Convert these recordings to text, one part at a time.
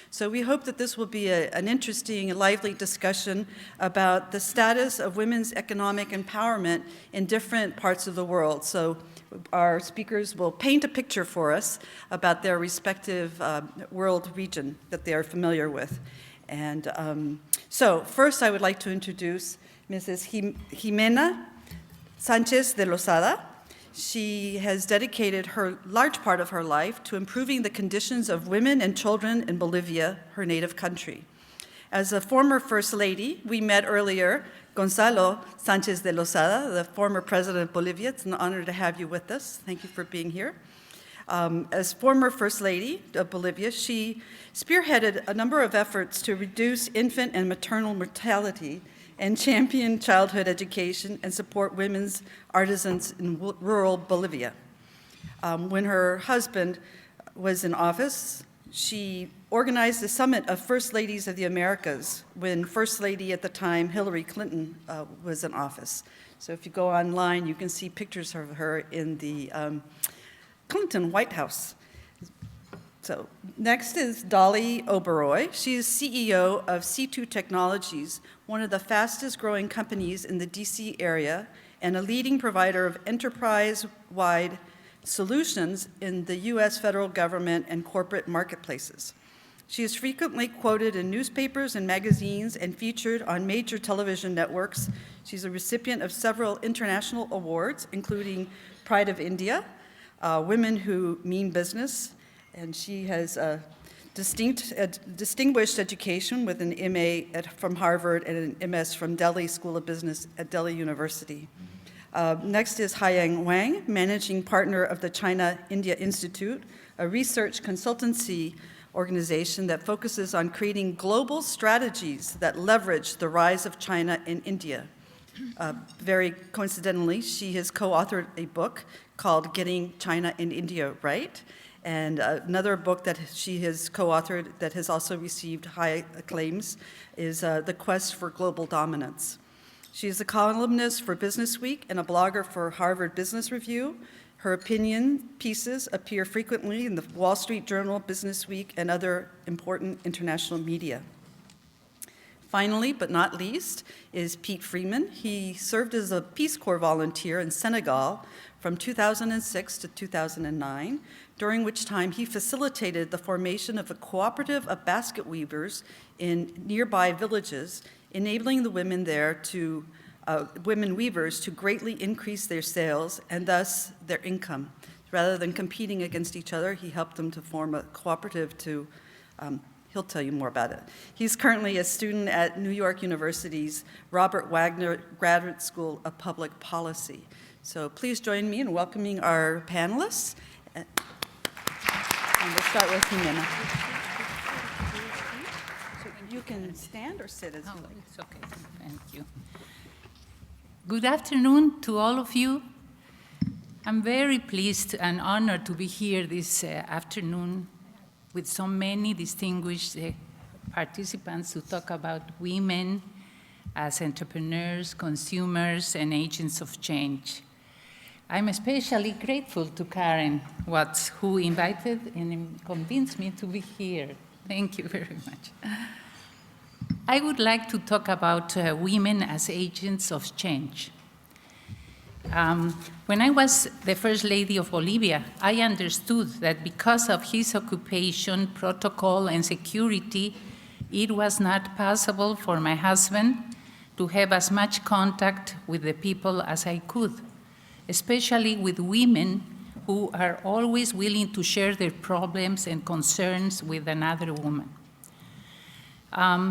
So we hope that this will be an interesting and lively discussion about the status of women's economic empowerment in different parts of the world. So our speakers will paint a picture for us about their respective world region that they are familiar with. And so first I would like to introduce Mrs. Jimena Sanchez de Lozada. She has dedicated her large part of her life to improving the conditions of women and children in Bolivia, her native country. As a former First Lady, we met earlier Gonzalo Sanchez de Lozada, the former president of Bolivia. It's an honor to have you with us. Thank you for being here. As former First Lady of Bolivia, she spearheaded a number of efforts to reduce infant and maternal mortality and champion childhood education and support women's artisans in rural Bolivia. When her husband was in office, she organized the Summit of First Ladies of the Americas when First Lady at the time, Hillary Clinton, was in office. So if you go online, you can see pictures of her in the Clinton White House. So next is Dolly Oberoi. She is CEO of C2 Technologies, one of the fastest growing companies in the DC area and a leading provider of enterprise-wide solutions in the US federal government and corporate marketplaces. She is frequently quoted in newspapers and magazines and featured on major television networks. She's a recipient of several international awards, including Pride of India, Women Who Mean Business, and she has a distinguished education with an MA from Harvard and an MS from Delhi School of Business at Delhi University. Next is Haiyang Wang, managing partner of the China-India Institute, a research consultancy organization that focuses on creating global strategies that leverage the rise of China in India. Very coincidentally, she has co-authored a book called Getting China and India Right, and another book that she has co-authored that has also received high acclaims is The Quest for Global Dominance. She is a columnist for Business Week and a blogger for Harvard Business Review. Her opinion pieces appear frequently in the Wall Street Journal, Business Week, and other important international media. Finally, but not least, is Pete Freeman. He served as a Peace Corps volunteer in Senegal from 2006 to 2009, during which time he facilitated the formation of a cooperative of basket weavers in nearby villages, enabling the women there to, women weavers to greatly increase their sales and thus their income. Rather than competing against each other, he helped them to form a cooperative to, he'll tell you more about it. He's currently a student at New York University's Robert Wagner Graduate School of Public Policy. So please join me in welcoming our panelists. And we'll start with Jimena. So you can stand or sit as you like. It's okay, thank you. Good afternoon to all of you. I'm very pleased and honored to be here this afternoon with so many distinguished participants to talk about women as entrepreneurs, consumers, and agents of change. I'm especially grateful to Karen Watts, who invited and convinced me to be here. Thank you very much. I would like to talk about women as agents of change. When I was the First Lady of Bolivia, I understood that because of his occupation, protocol, and security, it was not possible for my husband to have as much contact with the people as I could, especially with women who are always willing to share their problems and concerns with another woman.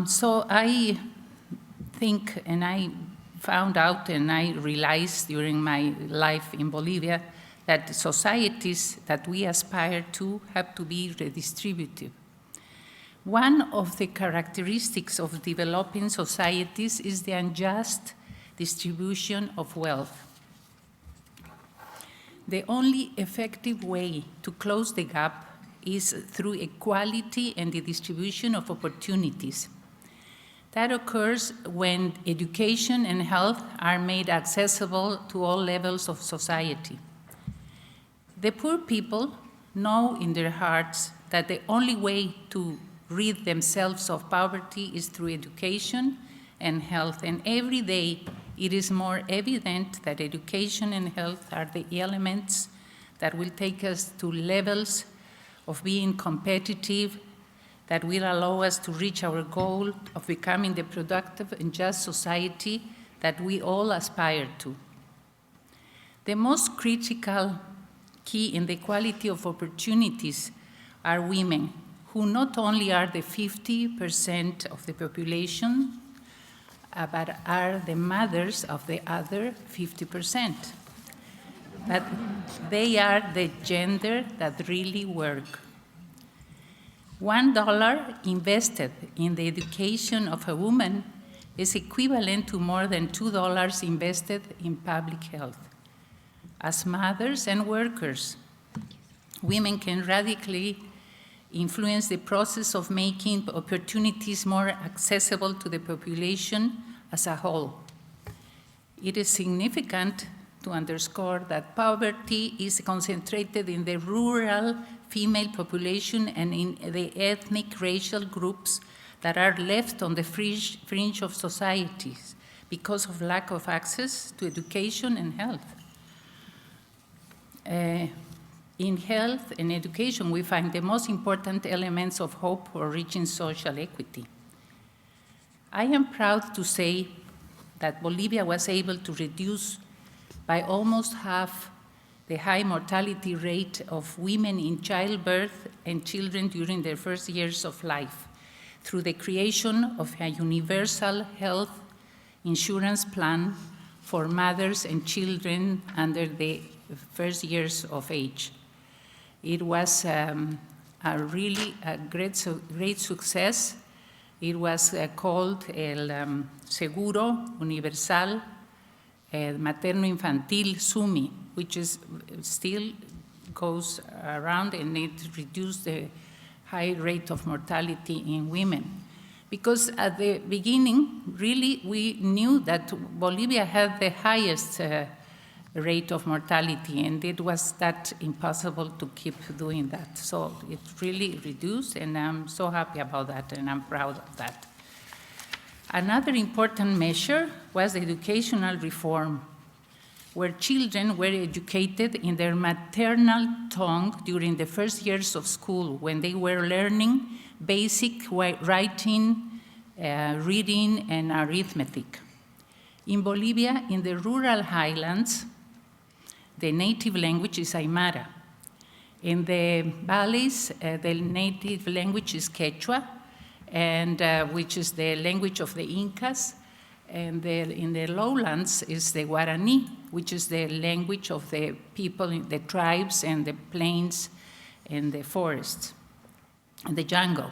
So I think, and I found out and I realized during my life in Bolivia that societies that we aspire to have to be redistributive. One of the characteristics of developing societies is the unjust distribution of wealth. The only effective way to close the gap is through equality and the distribution of opportunities. That occurs when education and health are made accessible to all levels of society. The poor people know in their hearts that the only way to rid themselves of poverty is through education and health. And every day, it is more evident that education and health are the elements that will take us to levels of being competitive, that will allow us to reach our goal of becoming the productive and just society that we all aspire to. The most critical key in the equality of opportunities are women, who not only are the 50% of the population, but are the mothers of the other 50%. But they are the gender that really work. $1 invested in the education of a woman is equivalent to more than $2 invested in public health. As mothers and workers, women can radically influence the process of making opportunities more accessible to the population as a whole. It is significant to underscore that poverty is concentrated in the rural female population and in the ethnic racial groups that are left on the fringe of societies because of lack of access to education and health. In health and education, we find the most important elements of hope for reaching social equity. I am proud to say that Bolivia was able to reduce by almost half the high mortality rate of women in childbirth and children during their first years of life through the creation of a universal health insurance plan for mothers and children under the first years of age. It was really a great success. It was called el Seguro Universal Materno-Infantil SUMI, which is still goes around, and it reduced the high rate of mortality in women. Because at the beginning, really, we knew that Bolivia had the highest rate of mortality, and it was that impossible to keep doing that. So it really reduced, and I'm so happy about that, and I'm proud of that. Another important measure was educational reform, where children were educated in their maternal tongue during the first years of school, when they were learning basic writing, reading, and arithmetic. In Bolivia, in the rural highlands, the native language is Aymara. In the valleys, the native language is Quechua, and which is the language of the Incas. And in the lowlands is the Guarani, which is the language of the people, in the tribes and the plains and the forests and the jungle.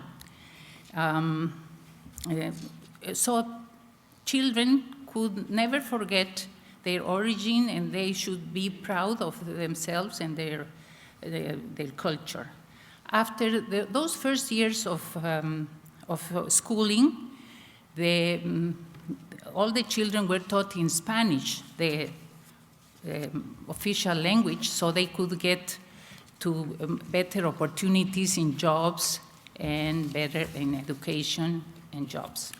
So children could never forget their origin, and they should be proud of themselves and their culture. After those first years of schooling, all the children were taught in Spanish, the official language, so they could get to better opportunities in jobs and better in education and jobs.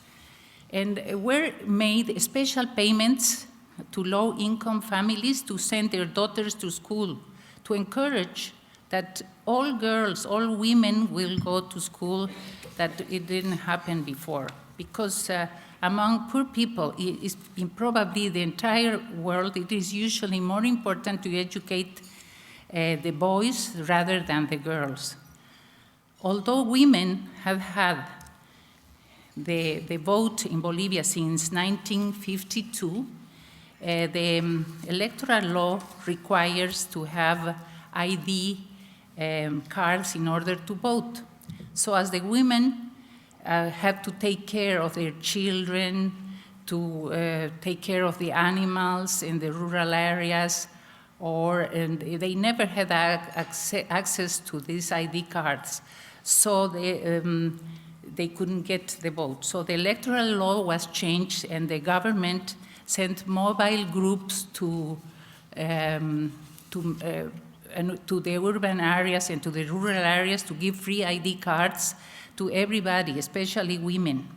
And were made special payments to low-income families to send their daughters to school, to encourage that all girls, all women will go to school, that it didn't happen before. Because among poor people, in probably the entire world, it is usually more important to educate the boys rather than the girls. Although women have had the vote in Bolivia since 1952, the electoral law requires to have ID cards in order to vote. So as the women have to take care of their children, to take care of the animals in the rural areas, and they never had access to these ID cards. So they couldn't get the vote. So the electoral law was changed, and the government sent mobile groups to to the urban areas and to the rural areas to give free ID cards to everybody, especially women.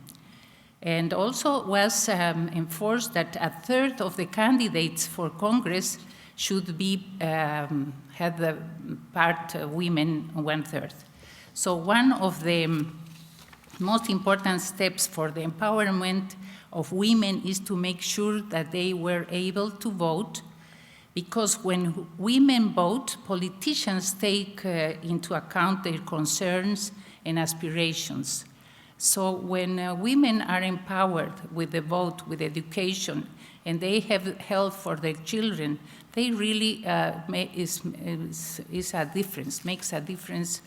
And also was enforced that a third of the candidates for Congress should be had the part women, one third. So one of the most important steps for the empowerment of women is to make sure that they were able to vote, because when women vote, politicians take into account their concerns and aspirations. So when women are empowered with the vote, with education, and they have help for their children, they really makes a difference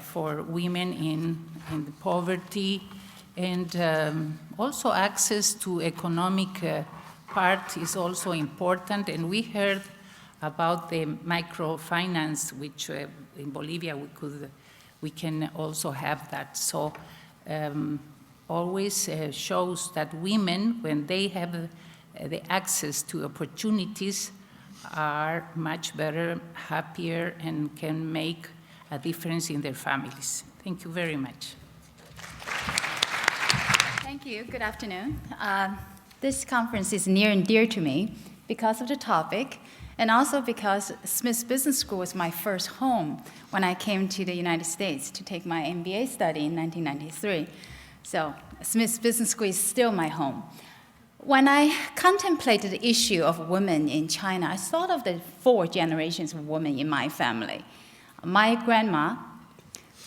for women in poverty, and also access to economic part is also important. And we heard about the microfinance, which in Bolivia we can also have that. So always shows that women, when they have the access to opportunities, are much better, happier, and can make a difference in their families. Thank you very much. Thank you. Good afternoon. This conference is near and dear to me because of the topic, and also because Smith Business School was my first home when I came to the United States to take my MBA study in 1993. So Smith Business School is still my home. When I contemplated the issue of women in China, I thought of the 4 generations of women in my family. My grandma,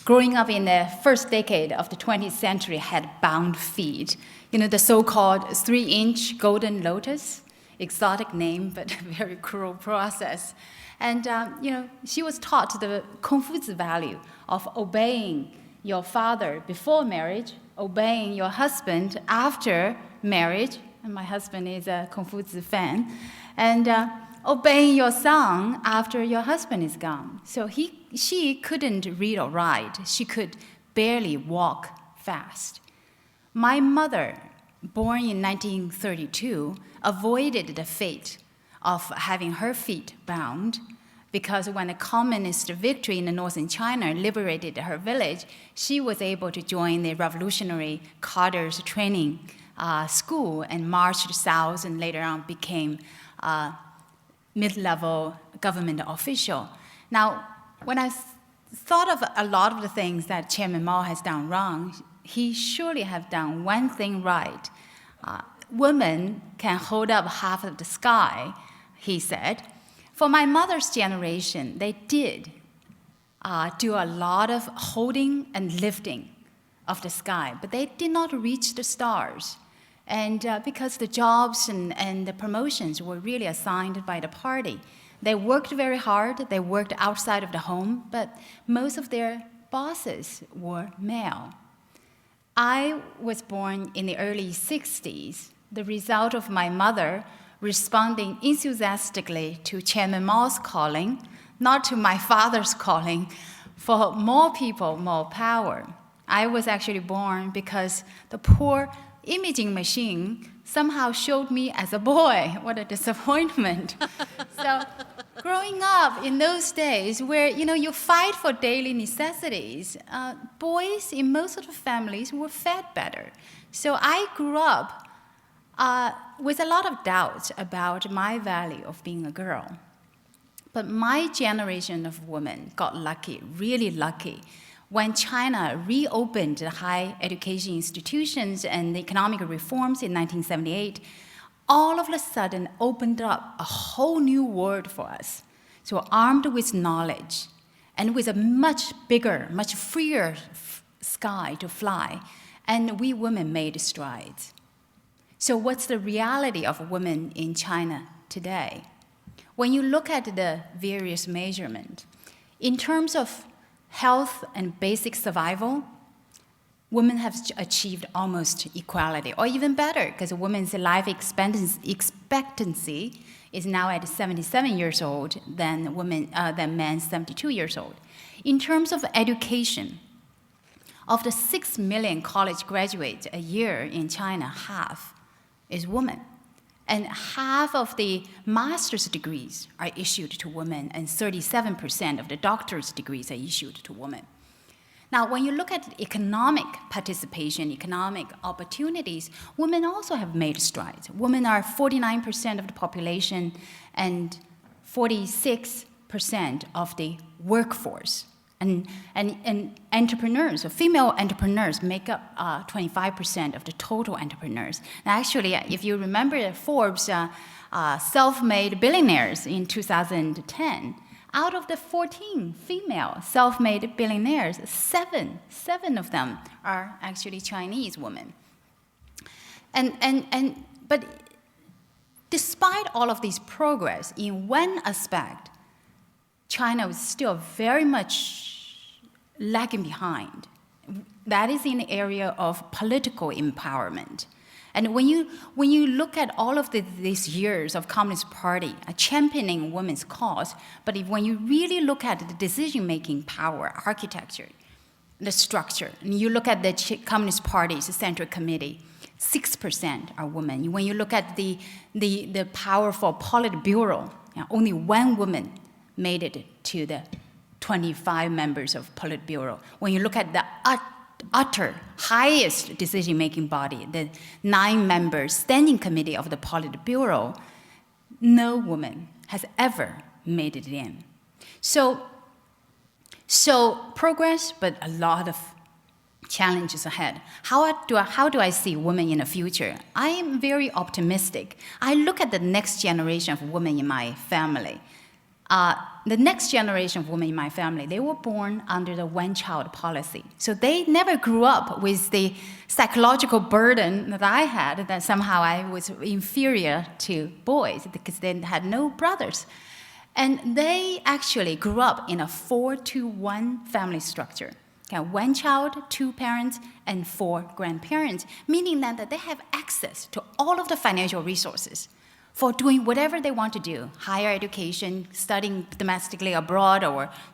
growing up in the first decade of the 20th century, had bound feet. You know, the so-called 3-inch golden lotus, exotic name, but very cruel process. And, you know, she was taught the Confucius value of obeying your father before marriage, obeying your husband after marriage, and my husband is a Confucius fan, and obeying your son after your husband is gone. So she couldn't read or write. She could barely walk fast. My mother, born in 1932, avoided the fate of having her feet bound, because when the communist victory in the northern China liberated her village, she was able to join the revolutionary cadres training school and marched south, and later on became mid-level government official. Now, when I thought of a lot of the things that Chairman Mao has done wrong, he surely have done one thing right. Women can hold up half of the sky, he said. For my mother's generation, they did do a lot of holding and lifting of the sky, but they did not reach the stars. And because the jobs and the promotions were really assigned by the party, they worked very hard, they worked outside of the home, but most of their bosses were male. I was born in the early 60s, the result of my mother responding enthusiastically to Chairman Mao's calling, not to my father's calling, for more people, more power. I was actually born because the poor imaging machine somehow showed me as a boy. What a disappointment. So growing up in those days where, you know, you fight for daily necessities, boys in most of the families were fed better. So I grew up with a lot of doubts about my value of being a girl. But my generation of women got lucky, really lucky, when China reopened the high education institutions and the economic reforms in 1978. All of a sudden opened up a whole new world for us. So armed with knowledge and with a much bigger, much freer sky to fly, and we women made strides. So what's the reality of women in China today? When you look at the various measurements, in terms of health and basic survival, women have achieved almost equality, or even better, because women's life expectancy is now at 77 years old than men's 72 years old. In terms of education, of the 6 million college graduates a year in China, half is women. And half of the master's degrees are issued to women, and 37% of the doctor's degrees are issued to women. Now, when you look at economic participation, economic opportunities, women also have made strides. Women are 49% of the population and 46% of the workforce. And entrepreneurs, or female entrepreneurs, make up 25% of the total entrepreneurs. And actually, if you remember Forbes' self-made billionaires in 2010, out of the 14 female self-made billionaires, seven of them are actually Chinese women. But despite all of this progress, in one aspect, China was still very much lagging behind. That is in the area of political empowerment. And when you look at all of these years of Communist Party championing women's cause, but when you really look at the decision-making power, architecture, the structure, and you look at the Communist Party's Central Committee, 6% are women. When you look at the powerful Politburo, only one woman made it to the 25 members of Politburo. When you look at the utter highest decision-making body, the 9-member standing committee of the Politburo, no woman has ever made it in. So progress, but a lot of challenges ahead. How do I see women in the future? I am very optimistic. I look at the next generation of women in my family. The next generation of women in my family, they were born under the one-child policy. So they never grew up with the psychological burden that I had, that somehow I was inferior to boys because they had no brothers. And they actually grew up in a 4-to-1 family structure. Okay, 1 child, 2 parents, and 4 grandparents, meaning that they have access to all of the financial resources for doing whatever they want to do, higher education, studying domestically abroad,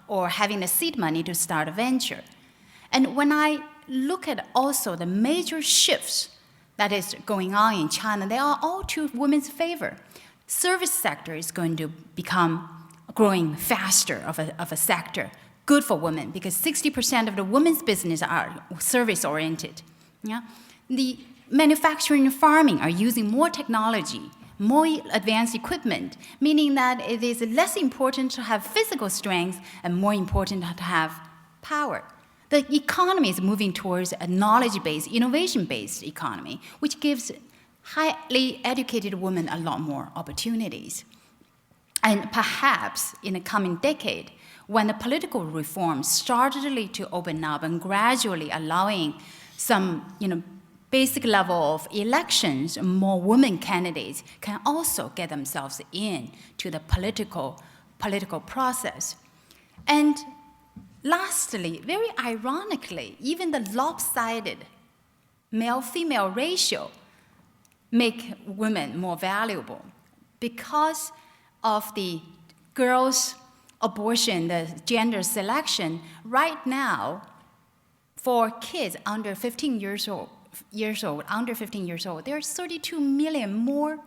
or having the seed money to start a venture. And when I look at also the major shifts that is going on in China, they are all to women's favor. Service sector is going to become growing faster of a sector, good for women, because 60% of the women's business are service-oriented. Yeah? The manufacturing and farming are using more technology, more advanced equipment, meaning that it is less important to have physical strength and more important to have power. The economy is moving towards a knowledge-based, innovation-based economy, which gives highly educated women a lot more opportunities. And perhaps in the coming decade, when the political reforms started to open up and gradually allowing some, basic level of elections, more women candidates can also get themselves in to the political process. And lastly, very ironically, even the lopsided male-female ratio make women more valuable because of the girls' abortion, the gender selection. Right now, for kids under 15 years old, there are 32 million more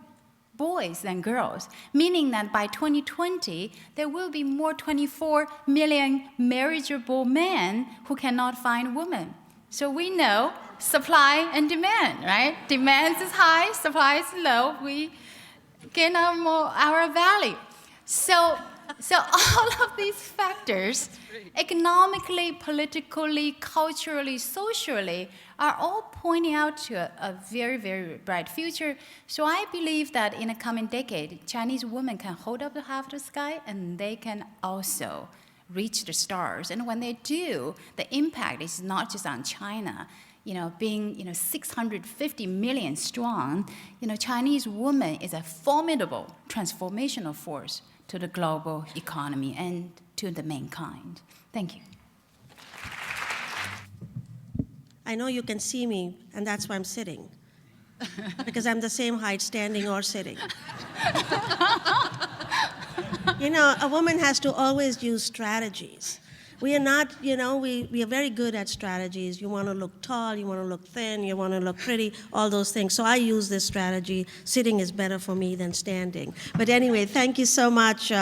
boys than girls, meaning that by 2020, there will be more 24 million marriageable men who cannot find women. So we know supply and demand, right? Demand is high, supply is low. We gain our value. So all of these factors, economically, politically, culturally, socially, are all pointing out to a very, very bright future. So I believe that in the coming decade, Chinese women can hold up half the sky, and they can also reach the stars. And when they do, the impact is not just on China. Being 650 million strong, Chinese woman is a formidable transformational force to the global economy and to the mankind. Thank you. I know you can see me, and that's why I'm sitting, because I'm the same height standing or sitting. A woman has to always use strategies. We are not, we are very good at strategies. You want to look tall, you want to look thin, you want to look pretty, all those things. So I use this strategy. Sitting is better for me than standing. But anyway, thank you so much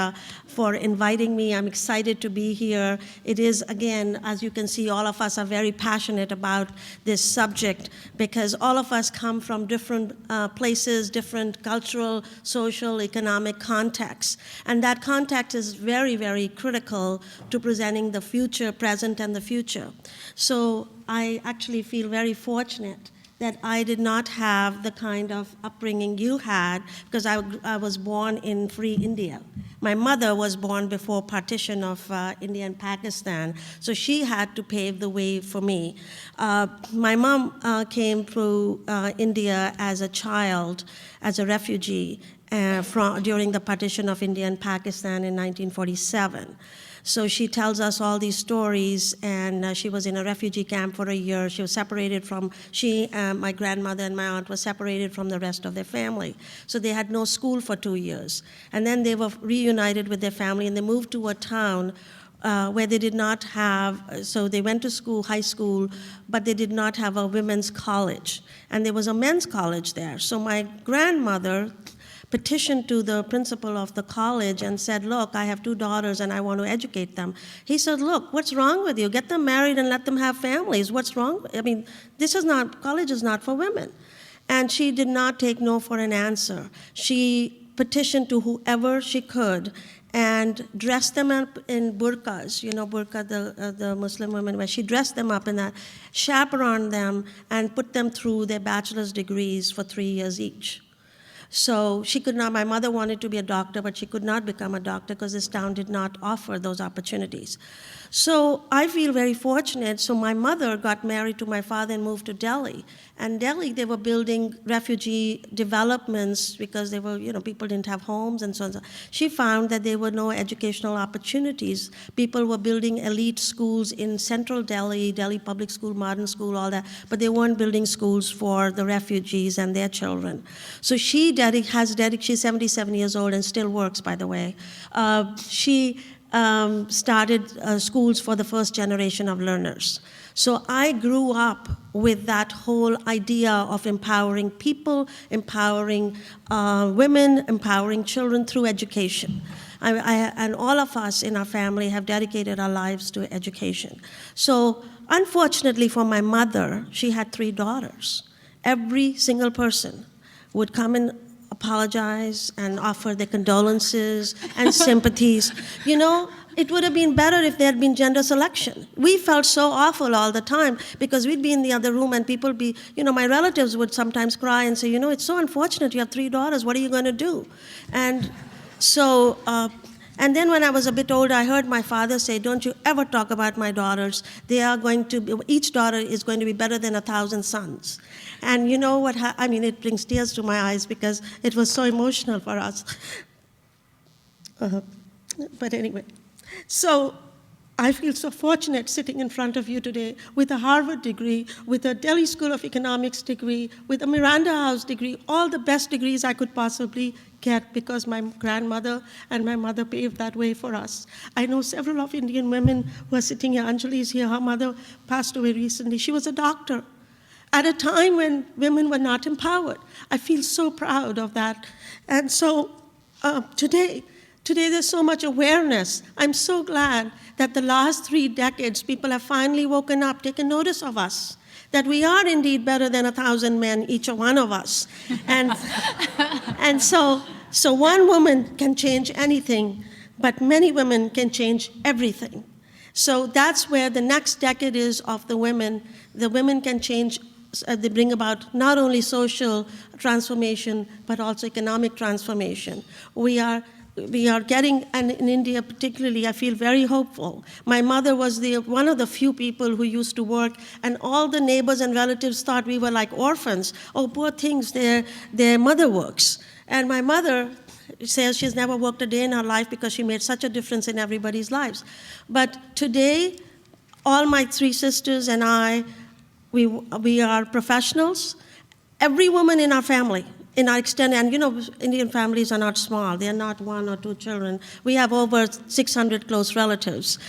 for inviting me. I'm excited to be here. It is, again, as you can see, all of us are very passionate about this subject because all of us come from different places, different cultural, social, economic contexts. And that context is very, very critical to presenting the future, present, and the future. So I actually feel very fortunate that I did not have the kind of upbringing you had because I was born in free India. My mother was born before partition of India and Pakistan, so she had to pave the way for me. My mom came through India as a child, as a refugee, during the partition of India and Pakistan in 1947. So she tells us all these stories, and she was in a refugee camp for a year. She was separated from, my grandmother and my aunt were separated from the rest of their family. So they had no school for 2 years. And then they were reunited with their family, and they moved to a town where they did not have, so they went to school, high school, but they did not have a women's college. And there was a men's college there. So my grandmother petitioned to the principal of the college and said, look, I have 2 daughters and I want to educate them. He said, look, what's wrong with you? Get them married and let them have families. What's wrong? I mean, college is not for women. And she did not take no for an answer. She petitioned to whoever she could and dressed them up in burqas, burqa, the Muslim women, where she dressed them up in that, chaperoned them, and put them through their bachelor's degrees for 3 years each. So she could not, my mother wanted to be a doctor, but she could not become a doctor because this town did not offer those opportunities. So I feel very fortunate. So my mother got married to my father and moved to Delhi. And Delhi, they were building refugee developments because they were, people didn't have homes and so on. She found that there were no educational opportunities. People were building elite schools in central Delhi, Delhi Public School, Modern School, all that, but they weren't building schools for the refugees and their children. So she's 77 years old and still works, by the way. She started schools for the first generation of learners. So I grew up with that whole idea of empowering people, empowering women, empowering children through education. And all of us in our family have dedicated our lives to education. So unfortunately for my mother, she had 3 daughters. Every single person would come and apologize and offer their condolences and sympathies. It would have been better if there had been gender selection. We felt so awful all the time because we'd be in the other room and people my relatives would sometimes cry and say, it's so unfortunate you have 3 daughters, what are you going to do? And so, and then when I was a bit older, I heard my father say, don't you ever talk about my daughters. Each daughter is going to be better than 1,000 sons. And you know what, it brings tears to my eyes because it was so emotional for us. But anyway, so I feel so fortunate sitting in front of you today with a Harvard degree, with a Delhi School of Economics degree, with a Miranda House degree, all the best degrees I could possibly get because my grandmother and my mother paved that way for us. I know several of Indian women who are sitting here. Anjali is here. Her mother passed away recently. She was a doctor at a time when women were not empowered. I feel so proud of that. And so today there's so much awareness. I'm so glad that the last 3 decades, people have finally woken up, taken notice of us, that we are indeed better than 1,000 men, each one of us. And so one woman can change anything, but many women can change everything. So that's where the next decade is of the women. The women can change, they bring about not only social transformation, but also economic transformation. We are getting, and in India particularly, I feel very hopeful. My mother was one of the few people who used to work, and all the neighbors and relatives thought we were like orphans. Oh, poor things, their mother works. And my mother says she's never worked a day in her life because she made such a difference in everybody's lives. But today, all my 3 sisters and I, we are professionals. Every woman in our family, in our extended, and Indian families are not small. They are not 1 or 2 children. We have over 600 close relatives.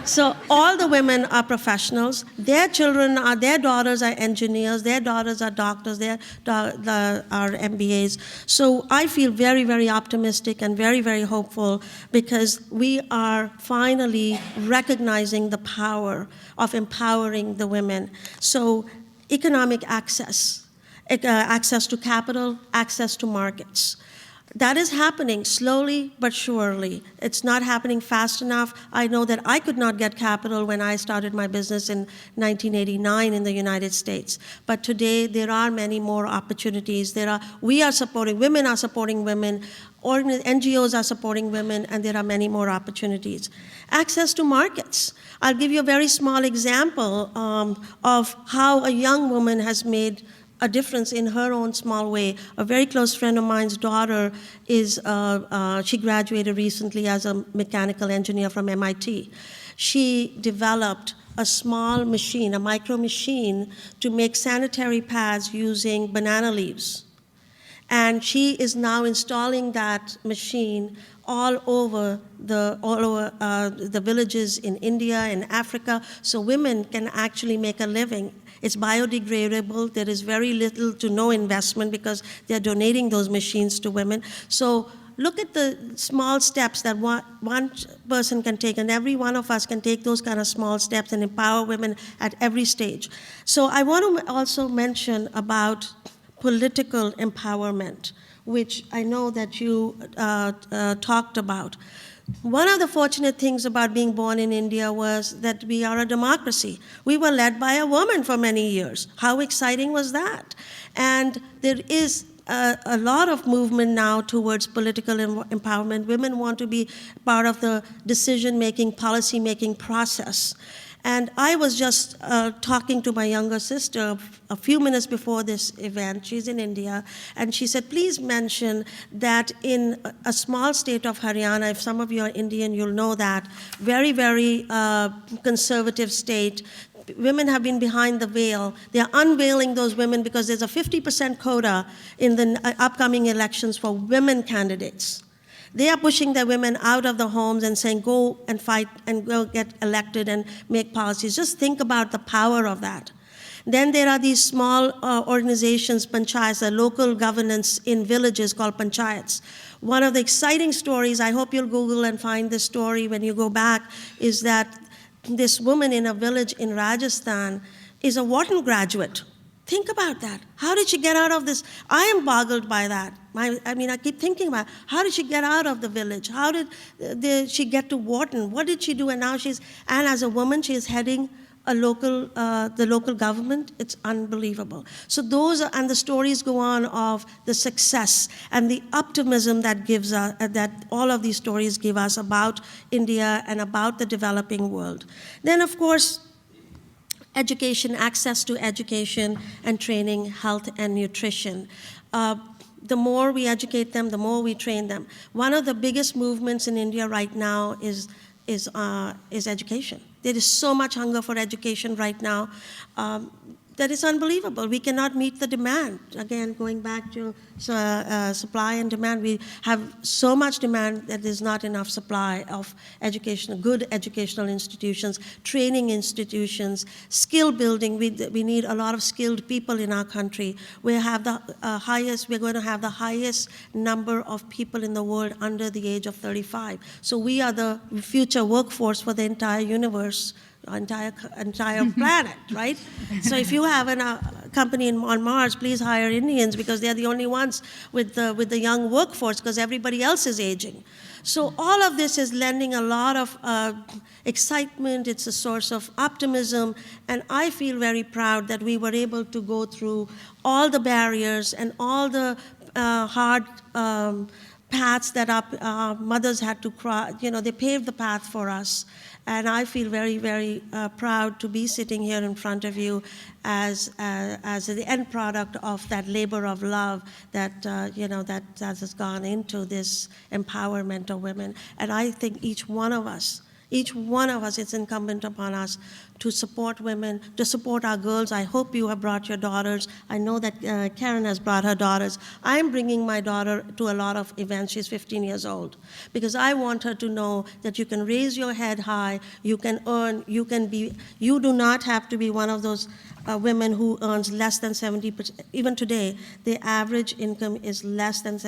So all the women are professionals. Their daughters are engineers, their daughters are doctors, are MBAs. So I feel very, very optimistic and very, very hopeful because we are finally recognizing the power of empowering the women. So economic access to capital, access to markets. That is happening slowly but surely. It's not happening fast enough. I know that I could not get capital when I started my business in 1989 in the United States. But today, there are many more opportunities. Women are supporting women, NGOs are supporting women, and there are many more opportunities. Access to markets. I'll give you a very small example of how a young woman has made a difference in her own small way. A very close friend of mine's daughter she graduated recently as a mechanical engineer from MIT. She developed a small machine, a micro machine, to make sanitary pads using banana leaves. And she is now installing that machine all over the villages in India and Africa, so women can actually make a living. It's biodegradable. There is very little to no investment because they're donating those machines to women. So look at the small steps that one person can take, and every one of us can take those kind of small steps and empower women at every stage. So I want to also mention about political empowerment, which I know that you talked about. One of the fortunate things about being born in India was that we are a democracy. We were led by a woman for many years. How exciting was that? And there is a lot of movement now towards political empowerment. Women want to be part of the decision-making, policy-making process. And I was just talking to my younger sister a few minutes before this event. She's in India, and she said, please mention that in a small state of Haryana, if some of you are Indian, you'll know that, very, very conservative state, women have been behind the veil. They're unveiling those women because there's a 50% quota in the upcoming elections for women candidates. They are pushing their women out of the homes and saying, go and fight and go get elected and make policies. Just think about the power of that. Then there are these small organizations, panchayats, local governance in villages called panchayats. One of the exciting stories, I hope you'll Google and find this story when you go back, is that this woman in a village in Rajasthan is a Wharton graduate. Think about that. How did she get out of this? I am boggled by that. I keep thinking about how did she get out of the village? How did she get to Wharton? What did she do? And now and as a woman, she is heading the local government. It's unbelievable. So and the stories go on of the success and the optimism that that all of these stories give us about India and about the developing world. Then, of course, education, access to education and training, health and nutrition. The more we educate them, the more we train them. One of the biggest movements in India right now is education. There is so much hunger for education right now that is unbelievable. We cannot meet the demand. Again, going back to supply and demand, we have so much demand that there's not enough supply of good educational institutions, training institutions, skill building. We need a lot of skilled people in our country. We're going to have the highest number of people in the world under the age of 35. So we are the future workforce for the entire universe, entire planet, right? So if you have a company on Mars, please hire Indians because they're the only ones with the young workforce because everybody else is aging. So all of this is lending a lot of excitement. It's a source of optimism, and I feel very proud that we were able to go through all the barriers and all the hard paths that our mothers had to cross. They paved the path for us. And I feel very, very proud to be sitting here in front of you as the end product of that labor of love that has gone into this empowerment of women. And I think each one of us Each one of us, it's incumbent upon us to support women, to support our girls. I hope you have brought your daughters. I know that Karen has brought her daughters. I'm bringing my daughter to a lot of events. She's 15 years old, because I want her to know that you can raise your head high, you can earn, you do not have to be one of those women who earns less than 70%. Even today, the average income is less than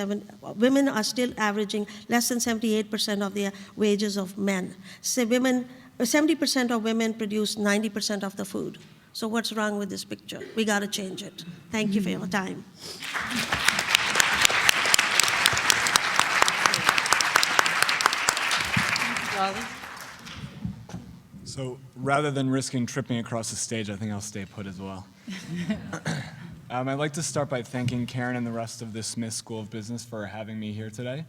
women are still averaging less than 78% of the wages of men. So 70% of women produce 90% of the food. So what's wrong with this picture? We got to change it. Thank you for your time. So rather than risking tripping across the stage, I think I'll stay put as well. I'd like to start by thanking Karen and the rest of the Smith School of Business for having me here today.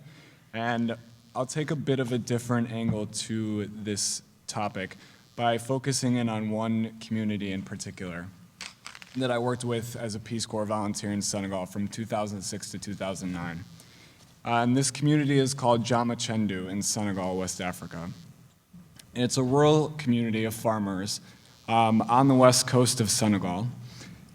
And I'll take a bit of a different angle to this topic by focusing in on one community in particular that I worked with as a Peace Corps volunteer in Senegal from 2006 to 2009. And this community is called Jamachendu in Senegal, West Africa. And it's a rural community of farmers on the west coast of Senegal.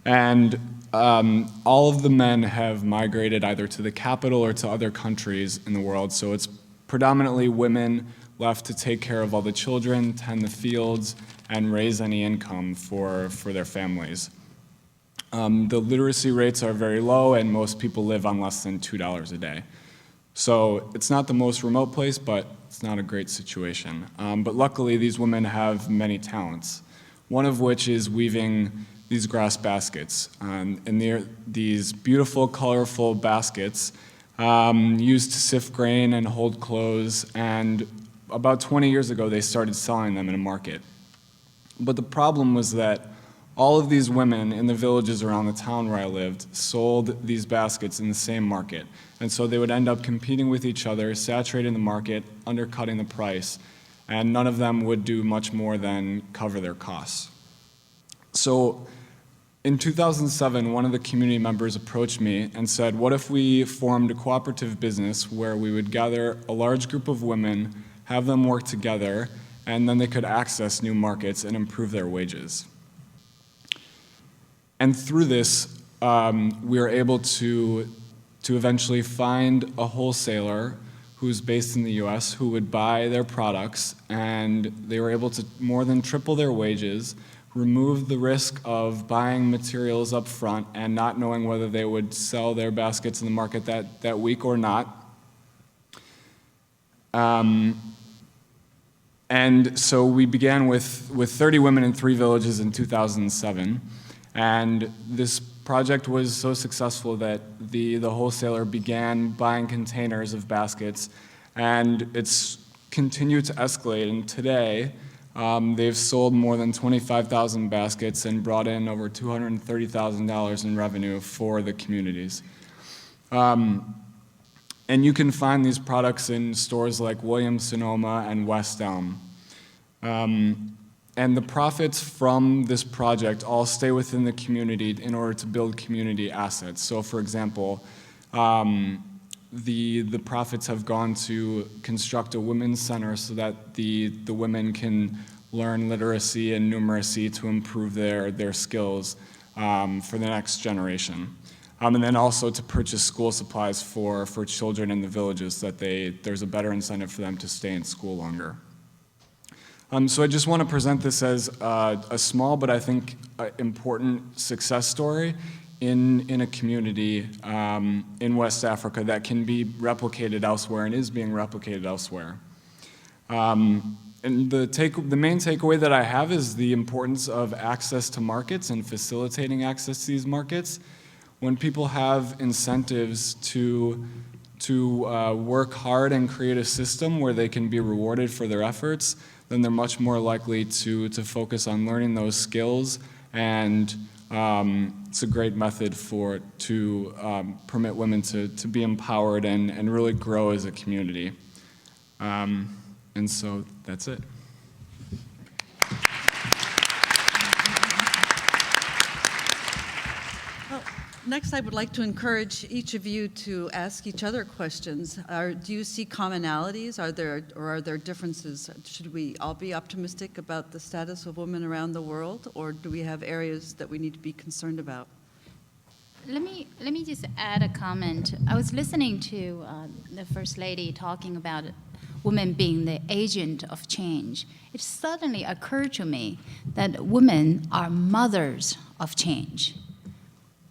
And all of the men have migrated either to the capital or to other countries in the world. So it's predominantly women left to take care of all the children, tend the fields, and raise any income for their families. The literacy rates are very low, and most people live on less than $2 a day. So it's not the most remote place, but it's not a great situation. But luckily, these women have many talents, one of which is weaving these grass baskets. And they're these beautiful, colorful baskets used to sift grain and hold clothes. And about 20 years ago, they started selling them in a market. But the problem was that all of these women in the villages around the town where I lived sold these baskets in the same market. And so they would end up competing with each other, saturating the market, undercutting the price, and none of them would do much more than cover their costs. So in 2007, one of the community members approached me and said, what if we formed a cooperative business where we would gather a large group of women, have them work together, and then they could access new markets and improve their wages. And through this, we were able to eventually find a wholesaler who's based in the US who would buy their products, and they were able to more than triple their wages, remove the risk of buying materials up front and not knowing whether they would sell their baskets in the market that week or not. And so we began with 30 women in 3 villages in 2007. And this project was so successful that the wholesaler began buying containers of baskets, and it's continued to escalate. And today, they've sold more than 25,000 baskets and brought in over $230,000 in revenue for the communities. And you can find these products in stores like Williams-Sonoma and West Elm. And the profits from this project all stay within the community in order to build community assets. So for example, the profits have gone to construct a women's center so that the women can learn literacy and numeracy to improve their skills for the next generation. And then also to purchase school supplies for children in the villages so that there's a better incentive for them to stay in school longer. So I just want to present this as a small but I think important success story in a community in West Africa that can be replicated elsewhere and is being replicated elsewhere. And the main takeaway that I have is the importance of access to markets and facilitating access to these markets. When people have incentives to work hard and create a system where they can be rewarded for their efforts, then they're much more likely to focus on learning those skills, and it's a great method to permit women to be empowered and really grow as a community. And so that's it. Next, I would like to encourage each of you to ask each other questions. Do you see commonalities? Are there differences? Should we all be optimistic about the status of women around the world, or do we have areas that we need to be concerned about? Let me just add a comment. I was listening to the First Lady talking about women being the agent of change. It suddenly occurred to me that women are mothers of change.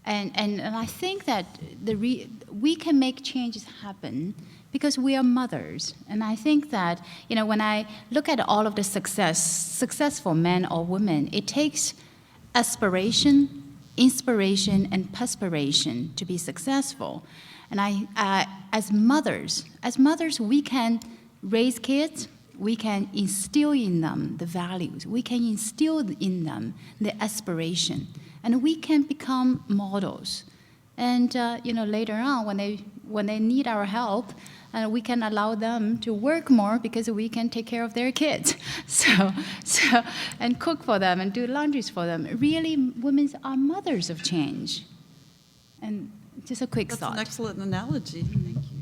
And I think that we can make changes happen because we are mothers. And I think that, when I look at all of the successful men or women, it takes aspiration, inspiration, and perspiration to be successful. And as mothers, we can raise kids, we can instill in them the values, we can instill in them the aspiration, and we can become models. And later on, when they need our help, we can allow them to work more because we can take care of their kids. So and cook for them and do laundries for them. Really, women are mothers of change. And just a quick That's thought. an excellent analogy. Thank you.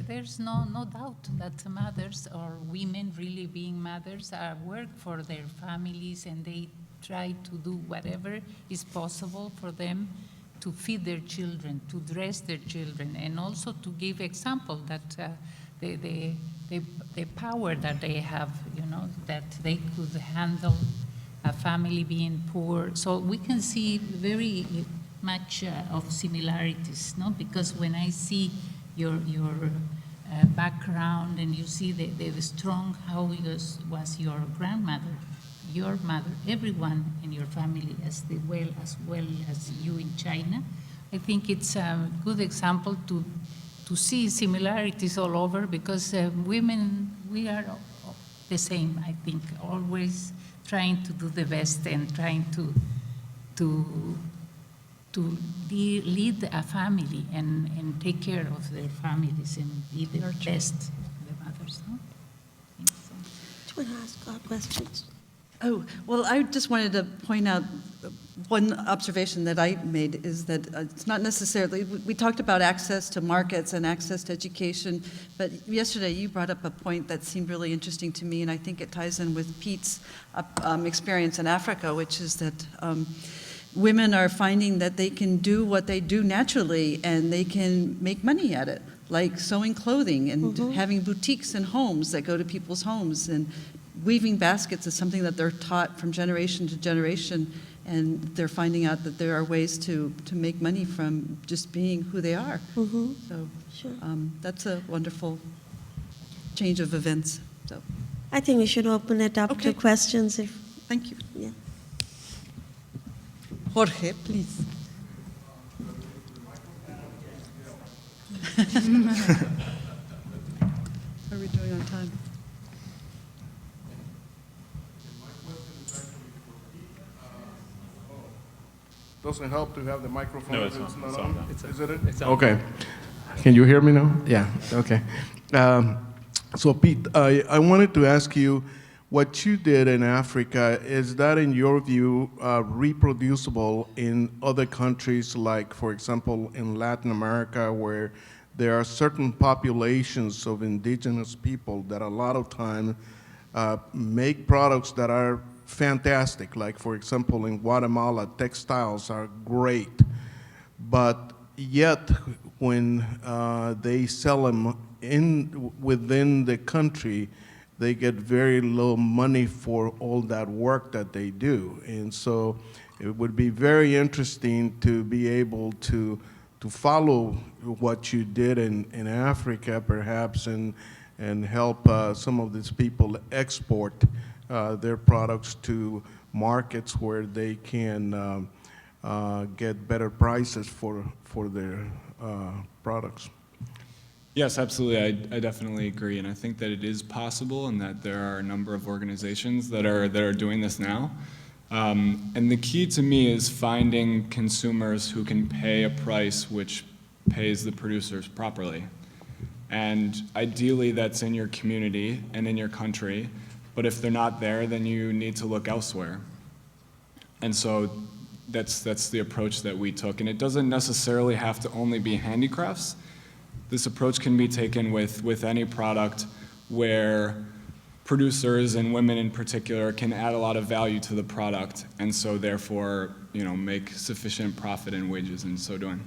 There's no doubt that mothers or women really being mothers work for their families, and they try to do whatever is possible for them to feed their children, to dress their children, and also to give example that the power that they have, that they could handle a family being poor. So we can see very much of similarities, no? Because when I see your background and you see the strong, how was your grandmother, your mother, everyone in your family as well as you in China, I think it's a good example to see similarities all over, because women, we are the same, I think, always trying to do the best and trying to lead a family and take care of their families and be the best, the mothers. No? I think so. Do you want to ask our questions? Oh, well, I just wanted to point out one observation that I made is that it's not necessarily, we talked about access to markets and access to education, but yesterday you brought up a point that seemed really interesting to me, and I think it ties in with Pete's experience in Africa, which is that women are finding that they can do what they do naturally and they can make money at it, like sewing clothing and having boutiques and homes that go to people's homes, and weaving baskets is something that they're taught from generation to generation, and they're finding out that there are ways to make money from just being who they are. So Sure. that's a wonderful change of events. So I think we should open it up Okay. to questions if, thank you. yeah. Jorge, please. How are we doing on time? Doesn't help to have the microphone. No, if it's not on. on. It's on. Is it? It's on. Okay. Can you hear me now? Yeah, okay. So Pete, I wanted to ask you, what you did in Africa, is that in your view reproducible in other countries, like for example in Latin America, where there are certain populations of indigenous people that a lot of time make products that are fantastic, like for example in Guatemala, textiles are great, but yet when they sell them within the country, they get very low money for all that work that they do. And so it would be very interesting to be able to follow what you did in Africa, perhaps, and help some of these people export their products to markets where they can get better prices for their products. Yes, absolutely. I definitely agree, and I think that it is possible, and that there are a number of organizations that are doing this now. And the key to me is finding consumers who can pay a price which pays the producers properly. And ideally, that's in your community and in your country. But if they're not there, then you need to look elsewhere. And so that's the approach that we took. And it doesn't necessarily have to only be handicrafts. This approach can be taken with any product where producers and women in particular can add a lot of value to the product, and so therefore, make sufficient profit and wages in so doing.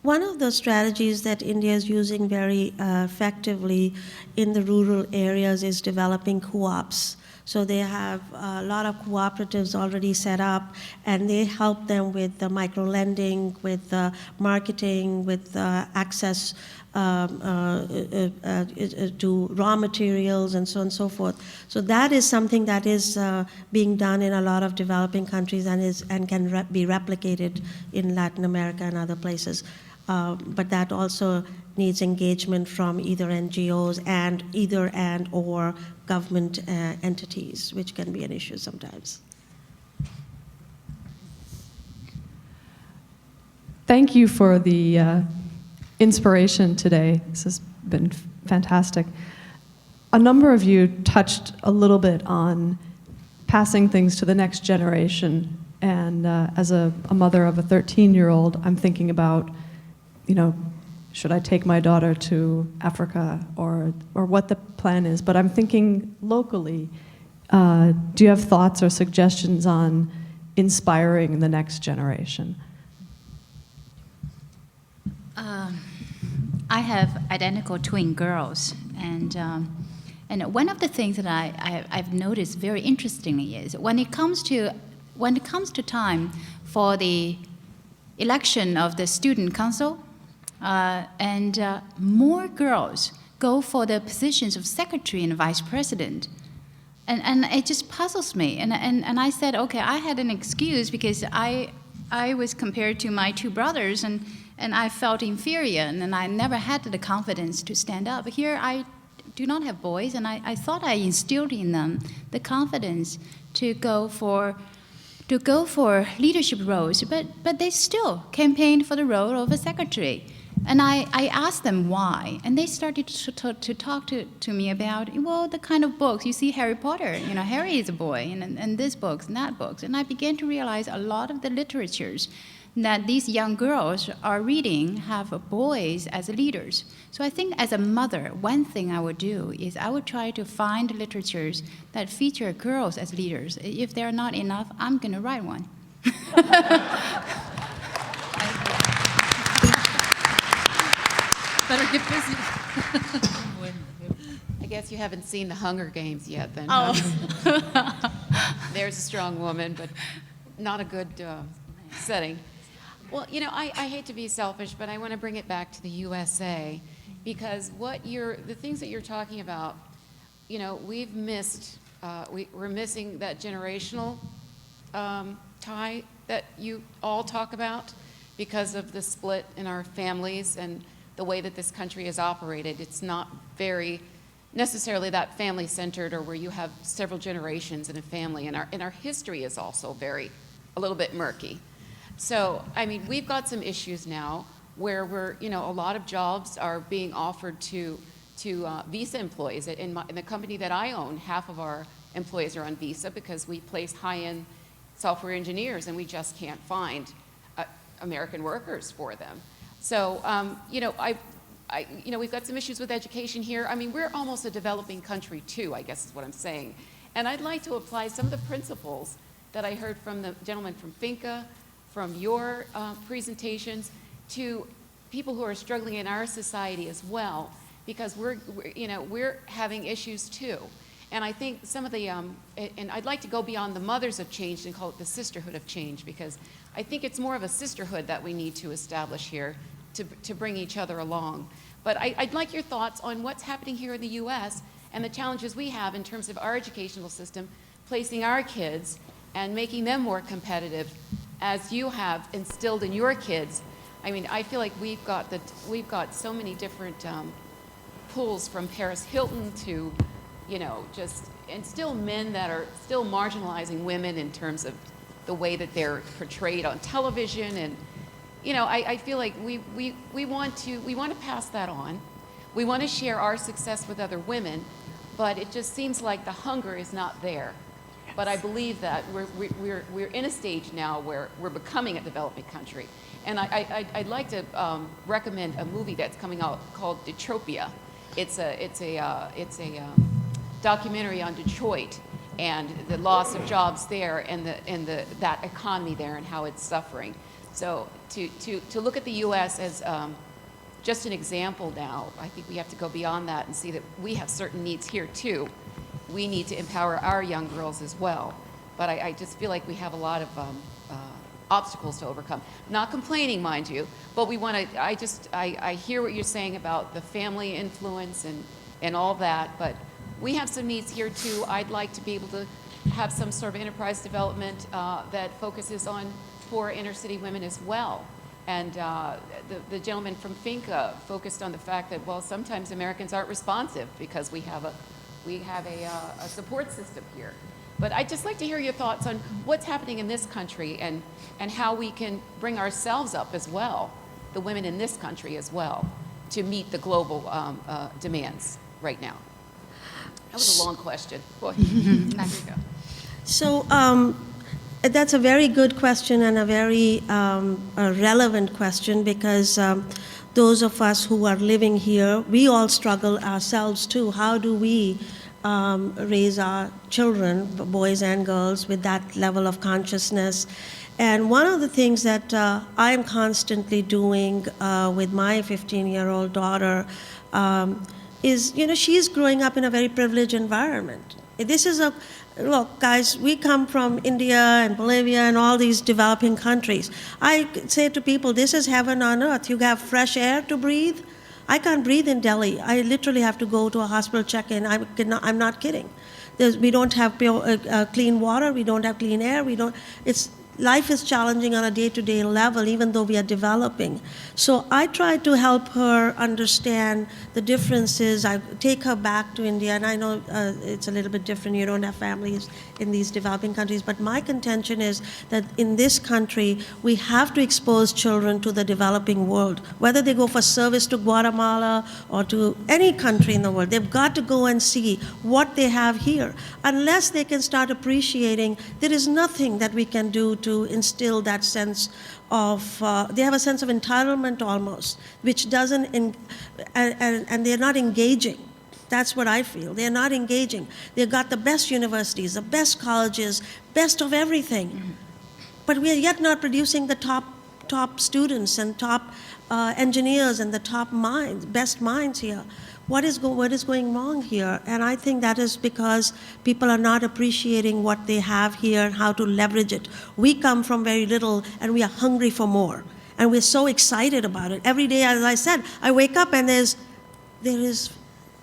One of the strategies that India is using very effectively in the rural areas is developing co-ops. So they have a lot of cooperatives already set up, and they help them with the micro-lending, with the marketing, with access to raw materials, and so on and so forth. So that is something that is being done in a lot of developing countries and can be replicated in Latin America and other places. But that also needs engagement from either NGOs or government entities, which can be an issue sometimes. Thank you for the inspiration today. This has been fantastic. A number of you touched a little bit on passing things to the next generation. And as a mother of a 13-year-old, I'm thinking about, should I take my daughter to Africa or what the plan is? But I'm thinking locally, do you have thoughts or suggestions on inspiring the next generation? I have identical twin girls, and one of the things that I've noticed very interestingly is when it comes to time for the election of the student council, more girls go for the positions of secretary and vice president. And it just puzzles me. And I said, okay, I had an excuse because I was compared to my two brothers, and I felt inferior, and I never had the confidence to stand up. Here I do not have boys, and I thought I instilled in them the confidence to go for leadership roles, but they still campaigned for the role of a secretary. And I asked them why, and they started to talk to me about, well, the kind of books. You see Harry Potter, Harry is a boy, and this books and that books. And I began to realize a lot of the literatures that these young girls are reading have boys as leaders. So I think as a mother, one thing I would do is I would try to find literatures that feature girls as leaders. If there are not enough, I'm going to write one. Better get busy. I guess you haven't seen The Hunger Games yet, then. Oh. There's a strong woman, but not a good setting. Well, I hate to be selfish, but I want to bring it back to the USA, because the things that you're talking about, we've missed. We're missing that generational tie that you all talk about because of the split in our families and the way that this country is operated. It's not very necessarily that family-centered, or where you have several generations in a family, and our history is also a little bit murky. So, we've got some issues now where a lot of jobs are being offered to visa employees. In the company that I own, half of our employees are on visa because we place high-end software engineers, and we just can't find American workers for them. So, we've got some issues with education here. We're almost a developing country too, I guess is what I'm saying. And I'd like to apply some of the principles that I heard from the gentleman from Finca, from your presentations, to people who are struggling in our society as well, because we're having issues too. And I think some of the, and I'd like to go beyond the mothers of change and call it the sisterhood of change, because I think it's more of a sisterhood that we need to establish here to bring each other along. But I'd like your thoughts on what's happening here in the US and the challenges we have in terms of our educational system, placing our kids and making them more competitive, as you have instilled in your kids. I feel like we've got so many different pulls, from Paris Hilton to, and still men that are still marginalizing women in terms of the way that they're portrayed on television. And I feel like we want to pass that on. We want to share our success with other women, but it just seems like the hunger is not there. But I believe that we're in a stage now where we're becoming a developing country. And I'd like to recommend a movie that's coming out called Detropia. It's a documentary on Detroit and the loss of jobs there and that economy there and how it's suffering. So to look at the U.S. as just an example now, I think we have to go beyond that and see that we have certain needs here too. We need to empower our young girls as well. But I just feel like we have a lot of obstacles to overcome. Not complaining, mind you, but we want to, I hear what you're saying about the family influence and all that, but we have some needs here too. I'd like to be able to have some sort of enterprise development that focuses on poor inner city women as well. And the gentleman from Finca focused on the fact that, well, sometimes Americans aren't responsive because we have a support system here. But I'd just like to hear your thoughts on what's happening in this country and how we can bring ourselves up as well, the women in this country as well, to meet the global demands right now. That was a long question. Boy, here you go. So that's a very good question and a very relevant question because those of us who are living here, we all struggle ourselves too. How do we raise our children, boys and girls, with that level of consciousness? And one of the things that I am constantly doing with my 15-year-old daughter is, she's growing up in a very privileged environment. This is look, guys, we come from India and Bolivia and all these developing countries. I say to people, this is heaven on earth. You have fresh air to breathe. I can't breathe in Delhi. I literally have to go to a hospital check-in. I'm not kidding. We don't have pure, clean water. We don't have clean air. Life is challenging on a day-to-day level, even though we are developing. So I try to help her understand the differences. I take her back to India, and I know it's a little bit different. You don't have families in these developing countries, but my contention is that in this country, we have to expose children to the developing world. Whether they go for service to Guatemala or to any country in the world, they've got to go and see what they have here. Unless they can start appreciating, there is nothing that we can do to instill that sense of, they have a sense of entitlement almost, which doesn't, and they're not engaging. That's what I feel. They're not engaging. They've got the best universities, the best colleges, best of everything. But we are yet not producing the top students and top engineers and the top minds, best minds here. What is going wrong here? And I think that is because people are not appreciating what they have here and how to leverage it. We come from very little and we are hungry for more. And we're so excited about it. Every day, as I said, I wake up and there is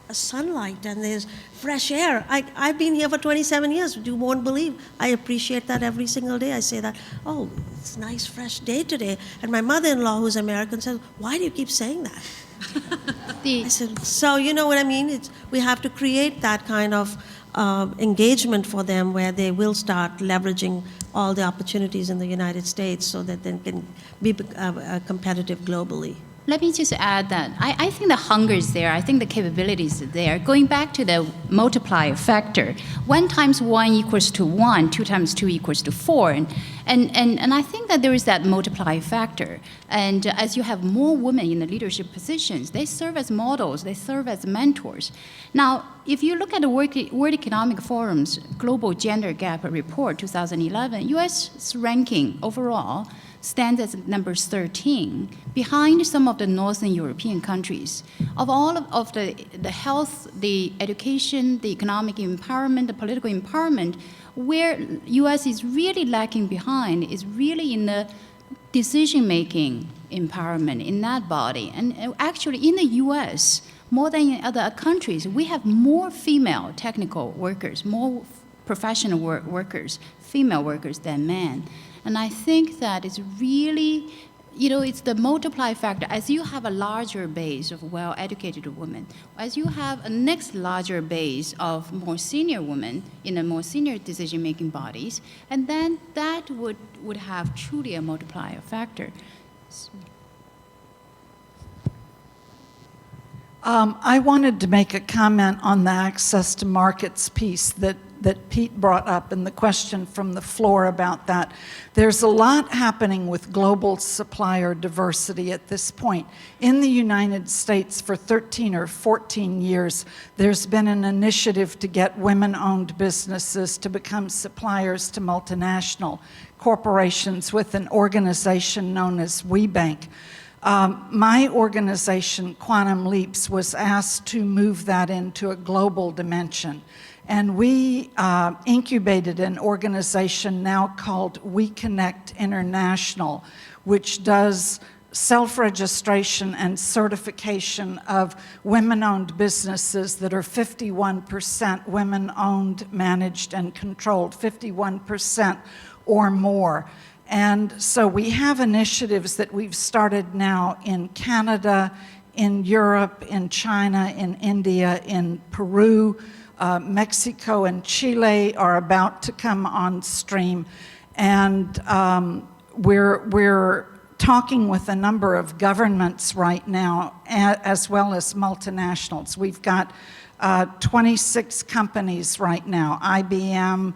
a sunlight and there's fresh air. I've been here for 27 years. You won't believe. I appreciate that every single day. I say that, oh, it's a nice fresh day today. And my mother-in-law, who's American, says, why do you keep saying that? I said, so you know what I mean? We have to create that kind of engagement for them where they will start leveraging all the opportunities in the United States so that they can be competitive globally. Let me just add that I think the hunger is there. I think the capabilities are there. Going back to the multiplier factor, 1 times 1 equals to 1, 2 times 2 equals to 4. And I think that there is that multiplier factor. And as you have more women in the leadership positions, they serve as models, they serve as mentors. Now, if you look at the World Economic Forum's Global Gender Gap Report 2011, U.S.'s ranking overall stands at number 13, behind some of the Northern European countries. Of all of the health, the education, the economic empowerment, the political empowerment, where U.S. is really lacking behind is really in the decision-making empowerment in that body. And actually in the U.S., more than in other countries, we have more female technical workers, more professional workers, female workers than men. And I think that it's really, it's the multiply factor. As you have a larger base of well-educated women, as you have a next larger base of more senior women in the more senior decision-making bodies, and then that would have truly a multiplier factor. I wanted to make a comment on the access to markets piece that that Pete brought up and the question from the floor about that. There's a lot happening with global supplier diversity at this point. In the United States, for 13 or 14 years, there's been an initiative to get women-owned businesses to become suppliers to multinational corporations with an organization known as WeBank. My organization, Quantum Leaps, was asked to move that into a global dimension. And we incubated an organization now called WeConnect International, which does self-registration and certification of women-owned businesses that are 51% women-owned, managed, and controlled, 51% or more. And so we have initiatives that we've started now in Canada, in Europe, in China, in India, in Peru, Mexico and Chile are about to come on stream. And we're talking with a number of governments right now, as well as multinationals. We've got 26 companies right now, IBM,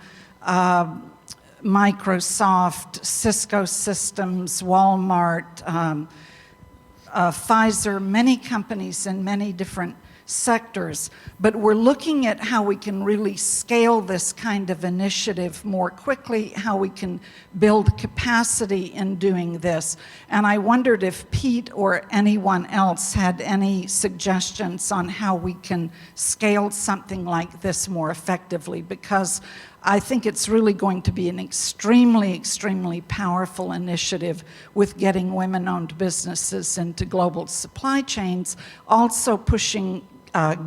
Microsoft, Cisco Systems, Walmart, Pfizer, many companies in many different sectors. But we're looking at how we can really scale this kind of initiative more quickly, how we can build capacity in doing this. And I wondered if Pete or anyone else had any suggestions on how we can scale something like this more effectively, because I think it's really going to be an extremely, extremely powerful initiative with getting women-owned businesses into global supply chains, also pushing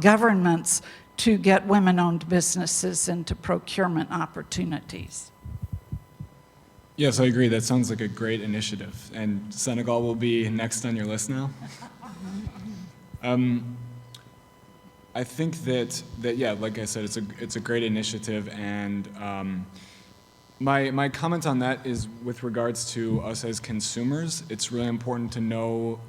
governments to get women-owned businesses into procurement opportunities. Yes, I agree. That sounds like a great initiative. And Senegal will be next on your list now. I think that yeah, like I said, it's a great initiative, and my comment on that is with regards to us as consumers. It's really important to know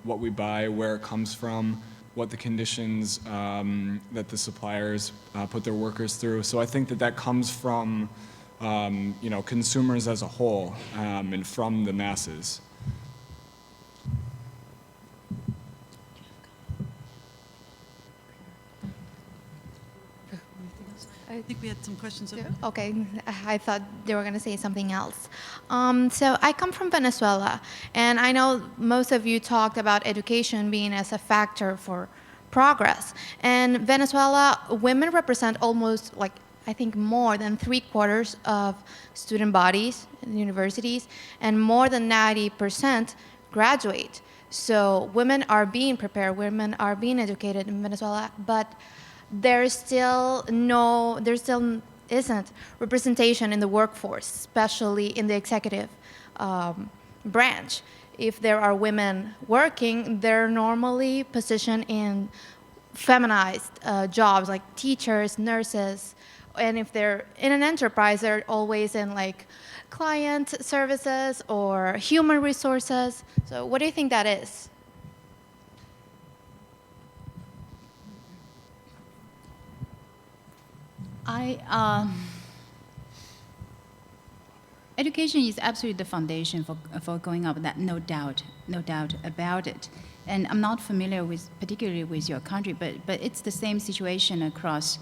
what we buy, where it comes from, what the conditions that the suppliers put their workers through. So I think that comes from consumers as a whole and from the masses. I think we had some questions. Okay, I thought they were going to say something else. So I come from Venezuela, and I know most of you talked about education being as a factor for progress. And Venezuela, women represent almost, like, I think more than 3/4 of student bodies in universities, and more than 90% graduate. So women are being prepared, women are being educated in Venezuela, but there still isn't representation in the workforce, especially in the executive branch. If there are women working, they're normally positioned in feminized jobs like teachers, nurses, and if they're in an enterprise, they're always in like client services or human resources. So what do you think that is? Education is absolutely the foundation for going up. That no doubt about it. And I'm not familiar particularly with your country, but it's the same situation across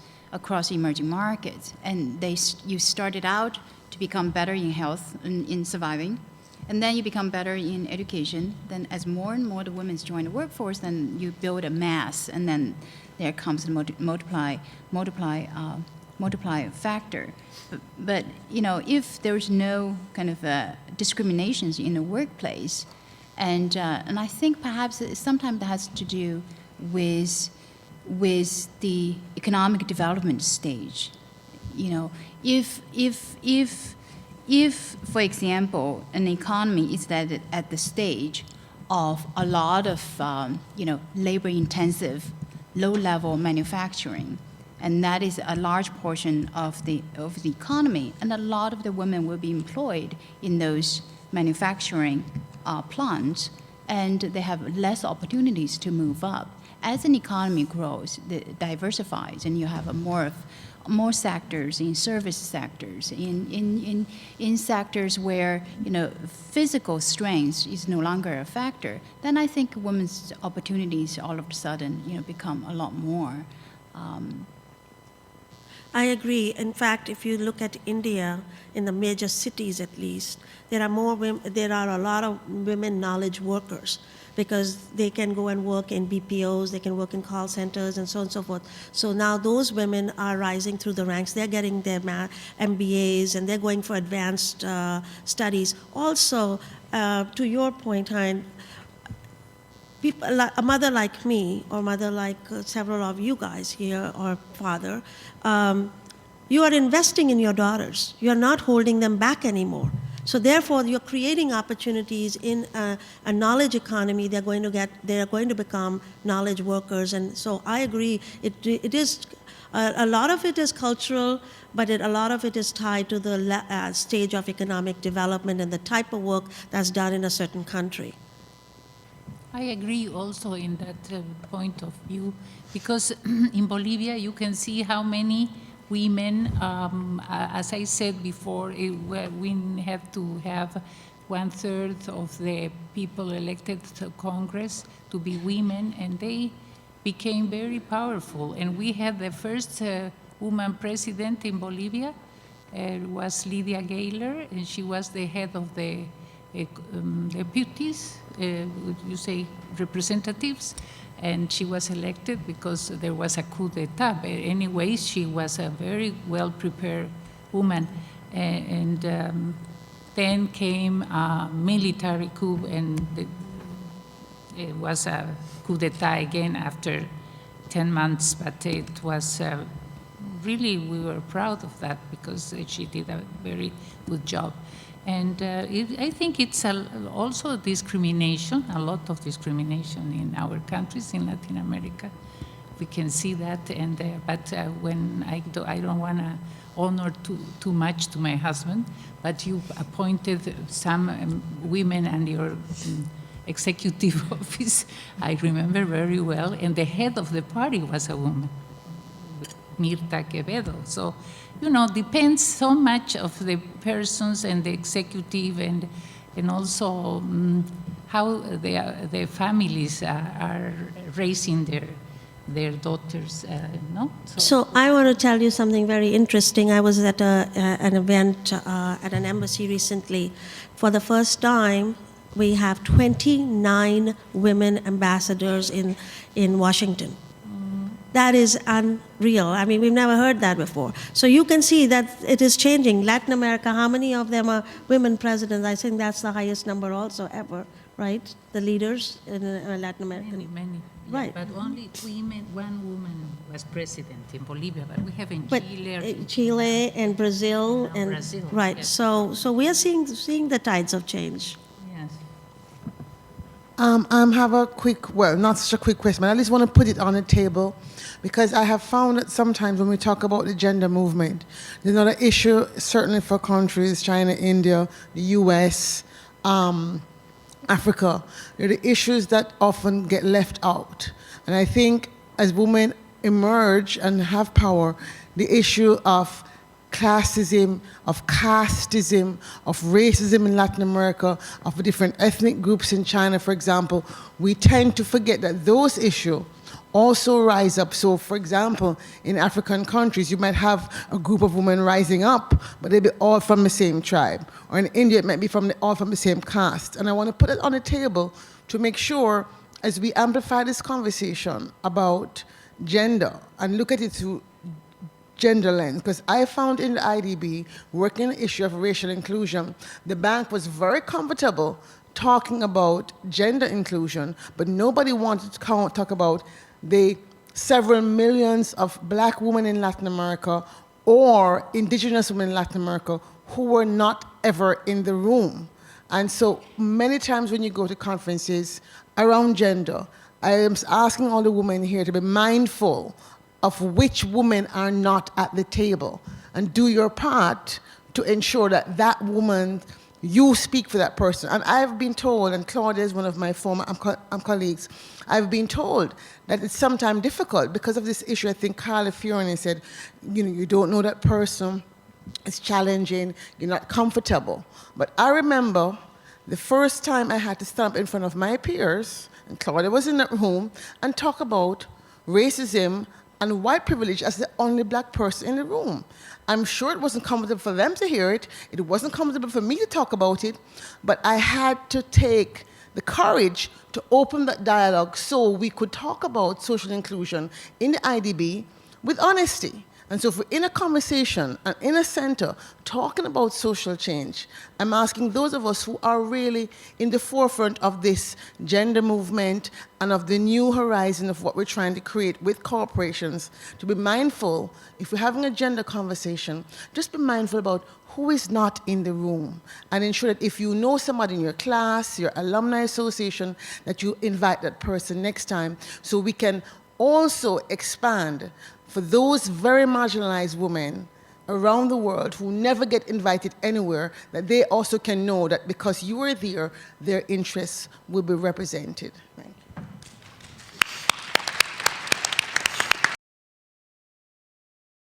emerging markets. And you started out to become better in health, in surviving, and then you become better in education. Then as more and more the women join the workforce, then you build a mass, and then there comes the multiply factor. But if there's no kind of discriminations in the workplace, and I think perhaps sometimes that has to do with the economic development stage. If for example an economy is at the stage of a lot of labor-intensive, low-level manufacturing, and that is a large portion of the economy, and a lot of the women will be employed in those manufacturing plants, and they have less opportunities to move up. As an economy grows, diversifies, and you have a more more sectors, in service sectors, in sectors where, you know, physical strength is no longer a factor, then I think women's opportunities all of a sudden, you know, become a lot more. I agree. In fact, if you look at India, in the major cities at least, there are a lot of women knowledge workers, because they can go and work in BPOs, they can work in call centers, and so on and so forth. So now those women are rising through the ranks. They're getting their MBAs, and they're going for advanced studies. Also, to your point, Hein, a mother like me, or mother like several of you guys here, or father, you are investing in your daughters. You're not holding them back anymore. So therefore, you're creating opportunities in a knowledge economy. They're going to become knowledge workers. And so I agree. It is a lot of it is cultural, but a lot of it is tied to the stage of economic development and the type of work that's done in a certain country. I agree also in that point of view, because in Bolivia you can see how many women, as I said before, we have to have 1/3 of the people elected to Congress to be women, and they became very powerful. And we had the first woman president in Bolivia, was Lydia Gayler, and she was the head of the deputies, you say representatives, and she was elected because there was a coup d'etat. But anyway, she was a very well-prepared woman. And then came a military coup, and it was a coup d'etat again after 10 months, but it was really, we were proud of that because she did a very good job. And I think it's also discrimination, a lot of discrimination in our countries in Latin America. We can see that, and but when I don't want to honor too much to my husband, but you appointed some women and your executive office, I remember very well, and the head of the party was a woman, Mirta Quevedo. So, you know, depends so much of the persons and the executive, and also how the families are raising their daughters, no? So I want to tell you something very interesting. I was at an event at an embassy recently. For the first time, we have 29 women ambassadors in Washington. That is unreal. I mean, we've never heard that before. So you can see that it is changing. Latin America, how many of them are women presidents? I think that's the highest number also ever, right? The leaders in Latin America. Many. Right. Yeah, but only one woman was president in Bolivia, but we have in But Chile. Chile and Brazil. Now Brazil, right. yes. So we are seeing the tides of change. Yes. I have a quick, well, not such a quick question, but I just want to put it on the table, because I have found that sometimes when we talk about the gender movement, there's another issue, certainly for countries, China, India, the US, Africa. They're the issues that often get left out. And I think as women emerge and have power, the issue of classism, of casteism, of racism in Latin America, of different ethnic groups in China, for example, we tend to forget that those issues also rise up. So, for example, in African countries, you might have a group of women rising up, but they'll be all from the same tribe. Or in India, it might be all from the same caste. And I want to put it on the table to make sure, as we amplify this conversation about gender and look at it through gender lens, because I found in the IDB, working on the issue of racial inclusion, the bank was very comfortable talking about gender inclusion, but nobody wanted to talk about the several millions of black women in Latin America or indigenous women in Latin America who were not ever in the room. And so many times when you go to conferences around gender, I am asking all the women here to be mindful of which women are not at the table, and do your part to ensure that that woman you speak for that person. And I've been told, and Claudia is one of my former colleagues, I've been told that it's sometimes difficult because of this issue. I think Carla Fiorani said, you don't know that person, it's challenging, you're not comfortable. But I remember the first time I had to stand up in front of my peers, and Claudia was in that room, and talk about racism and white privilege as the only black person in the room. I'm sure it wasn't comfortable for them to hear it. It wasn't comfortable for me to talk about it, but I had to take the courage to open that dialogue so we could talk about social inclusion in the IDB with honesty. And so if we're in a conversation and in a center talking about social change, I'm asking those of us who are really in the forefront of this gender movement and of the new horizon of what we're trying to create with corporations to be mindful, if we're having a gender conversation, just be mindful about who is not in the room, and ensure that if you know somebody in your class, your alumni association, that you invite that person next time so we can also expand for those very marginalized women around the world who never get invited anywhere, that they also can know that because you are there, their interests will be represented. Thank you.